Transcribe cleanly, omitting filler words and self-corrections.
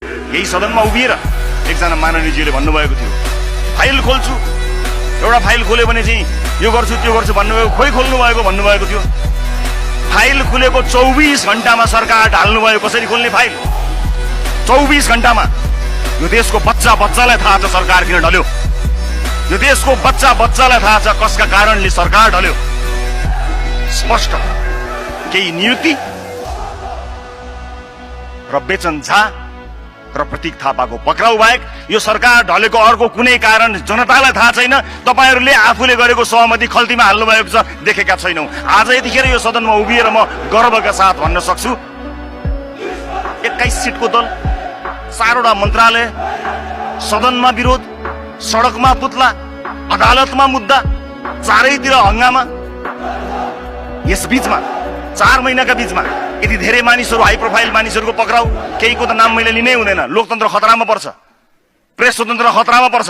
यही सदनमा उभिएर एकजना माननीयजीले भन्नुभएको थियो फाइल खोल्छु, एउटा फाइल खोल्यो भने चाहिँ यो गर्छु त्यो गर्छु भन्नुभएको, खोइ खोल्नु भएको भन्नुभएको थियो। फाइल खुलेको 24 घण्टामा सरकार ढाल्नुभयो। कसरी खोल्ने फाइल? 24 घण्टामा। यो देशको बच्चा बच्चालाई थाहा छ सरकार किन ढल्यो। यो देशको बच्चा बच्चालाई थाहा छ कसका कारणले सरकार ढल्यो। स्पष्ट केही नियुक्ति र बेचन झा र प्रतीक थापाको पक्राउ बाहेक यो सरकार ढलेको अर्को कुनै कारण जनतालाई थाहा छैन। तपाईहरूले आफूले गरेको सहमति खल्तीमा हाल्नु भएको छ, देखेका छैनौं। आज यतिखेर यो सदनमा उभिएर म गर्वका साथ भन्न सक्छु 21 सिटको दल, 4वटा मन्त्रालय, सदनमा विरोध, सडकमा पुतला, अदालतमा मुद्दा, चारैतिर हंगामा। यस बीचमा 4 महिनाका बीचमा यति धेरै मानिसहरू, हाई प्रोफाइल मानिसहरूको पक्राउ, केहीको त नाम मैले लिनै हुँदैन। लोकतन्त्र खतरामा पर्छ, प्रेस स्वतन्त्र खतरामा पर्छ।